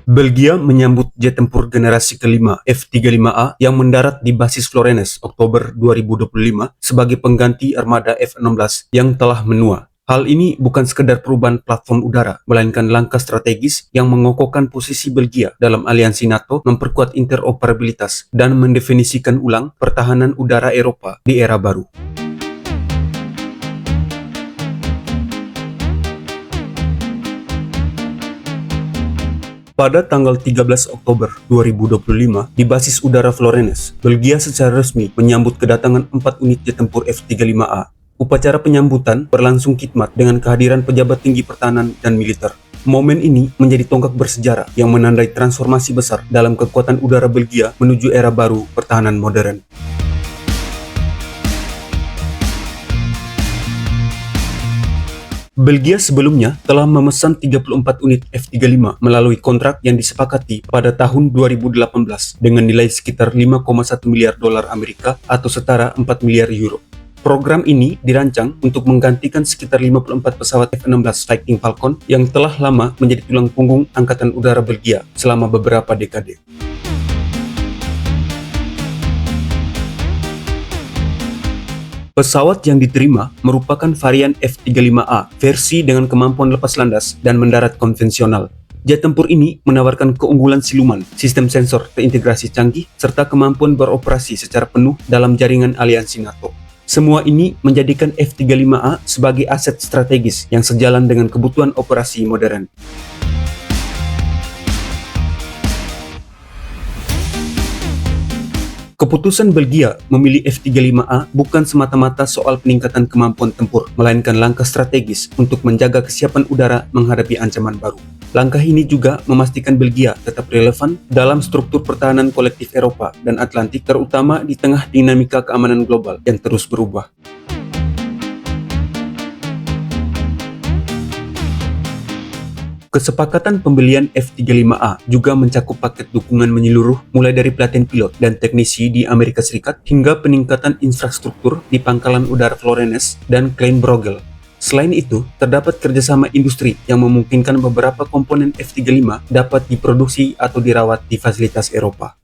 Belgia menyambut jet tempur generasi kelima F-35A yang mendarat di basis Florence Oktober 2025 sebagai pengganti armada F-16 yang telah menua. Hal ini bukan sekedar perubahan platform udara, melainkan langkah strategis yang mengokohkan posisi Belgia dalam aliansi NATO, memperkuat interoperabilitas, dan mendefinisikan ulang pertahanan udara Eropa di era baru. Pada tanggal 13 Oktober 2025, di basis udara Florence, Belgia secara resmi menyambut kedatangan 4 unit jet tempur F-35A. Upacara penyambutan berlangsung khidmat dengan kehadiran pejabat tinggi pertahanan dan militer. Momen ini menjadi tonggak bersejarah yang menandai transformasi besar dalam kekuatan udara Belgia menuju era baru pertahanan modern. Belgia sebelumnya telah memesan 34 unit F-35 melalui kontrak yang disepakati pada tahun 2018 dengan nilai sekitar 5,1 miliar dolar Amerika atau setara 4 miliar euro. Program ini dirancang untuk menggantikan sekitar 54 pesawat F-16 Fighting Falcon yang telah lama menjadi tulang punggung Angkatan Udara Belgia selama beberapa dekade. Pesawat yang diterima merupakan varian F-35A versi dengan kemampuan lepas landas dan mendarat konvensional. Jet tempur ini menawarkan keunggulan siluman, sistem sensor terintegrasi canggih, serta kemampuan beroperasi secara penuh dalam jaringan aliansi NATO. Semua ini menjadikan F-35A sebagai aset strategis yang sejalan dengan kebutuhan operasi modern. Keputusan Belgia memilih F-35A bukan semata-mata soal peningkatan kemampuan tempur, melainkan langkah strategis untuk menjaga kesiapan udara menghadapi ancaman baru. Langkah ini juga memastikan Belgia tetap relevan dalam struktur pertahanan kolektif Eropa dan Atlantik, terutama di tengah dinamika keamanan global yang terus berubah. Kesepakatan pembelian F-35A juga mencakup paket dukungan menyeluruh mulai dari pelatihan pilot dan teknisi di Amerika Serikat hingga peningkatan infrastruktur di Pangkalan Udara Florence dan Klein Brogel. Selain itu, terdapat kerjasama industri yang memungkinkan beberapa komponen F-35 dapat diproduksi atau dirawat di fasilitas Eropa.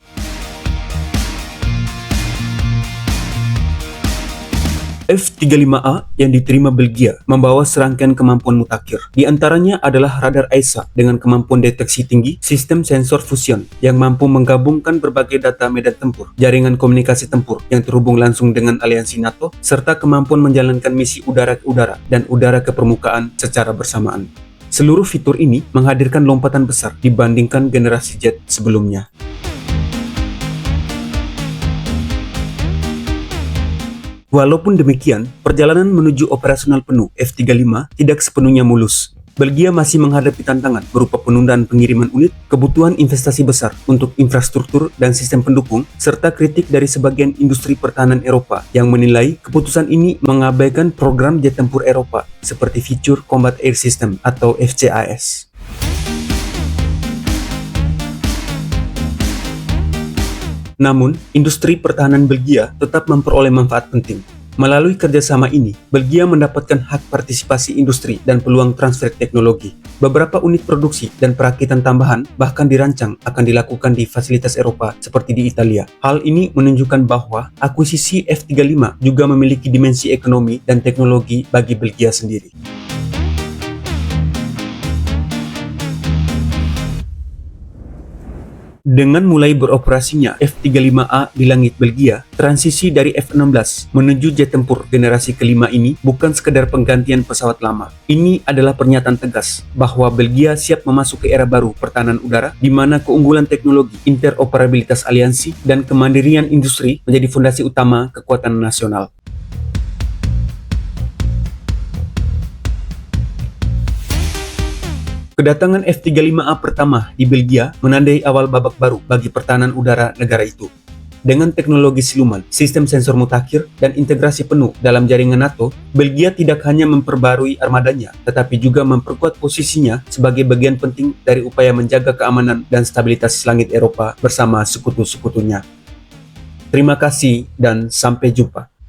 F-35A yang diterima Belgia membawa serangkaian kemampuan mutakhir. Di antaranya adalah radar AESA dengan kemampuan deteksi tinggi, sistem sensor fusion yang mampu menggabungkan berbagai data medan tempur, jaringan komunikasi tempur yang terhubung langsung dengan aliansi NATO, serta kemampuan menjalankan misi udara ke udara dan udara ke permukaan secara bersamaan. Seluruh fitur ini menghadirkan lompatan besar dibandingkan generasi jet sebelumnya. Walaupun demikian, perjalanan menuju operasional penuh F-35 tidak sepenuhnya mulus. Belgia masih menghadapi tantangan berupa penundaan pengiriman unit, kebutuhan investasi besar untuk infrastruktur dan sistem pendukung, serta kritik dari sebagian industri pertahanan Eropa yang menilai keputusan ini mengabaikan program jet tempur Eropa seperti Future Combat Air System atau FCAS. Namun, industri pertahanan Belgia tetap memperoleh manfaat penting. Melalui kerjasama ini, Belgia mendapatkan hak partisipasi industri dan peluang transfer teknologi. Beberapa unit produksi dan perakitan tambahan bahkan dirancang akan dilakukan di fasilitas Eropa seperti di Italia. Hal ini menunjukkan bahwa akuisisi F-35 juga memiliki dimensi ekonomi dan teknologi bagi Belgia sendiri. Dengan mulai beroperasinya F-35A di langit Belgia, transisi dari F-16 menuju jet tempur generasi kelima ini bukan sekedar penggantian pesawat lama. Ini adalah pernyataan tegas bahwa Belgia siap memasuki era baru pertahanan udara di mana keunggulan teknologi, interoperabilitas aliansi, dan kemandirian industri menjadi fondasi utama kekuatan nasional. Kedatangan F-35A pertama di Belgia menandai awal babak baru bagi pertahanan udara negara itu. Dengan teknologi siluman, sistem sensor mutakhir, dan integrasi penuh dalam jaringan NATO, Belgia tidak hanya memperbarui armadanya, tetapi juga memperkuat posisinya sebagai bagian penting dari upaya menjaga keamanan dan stabilitas langit Eropa bersama sekutu-sekutunya. Terima kasih dan sampai jumpa.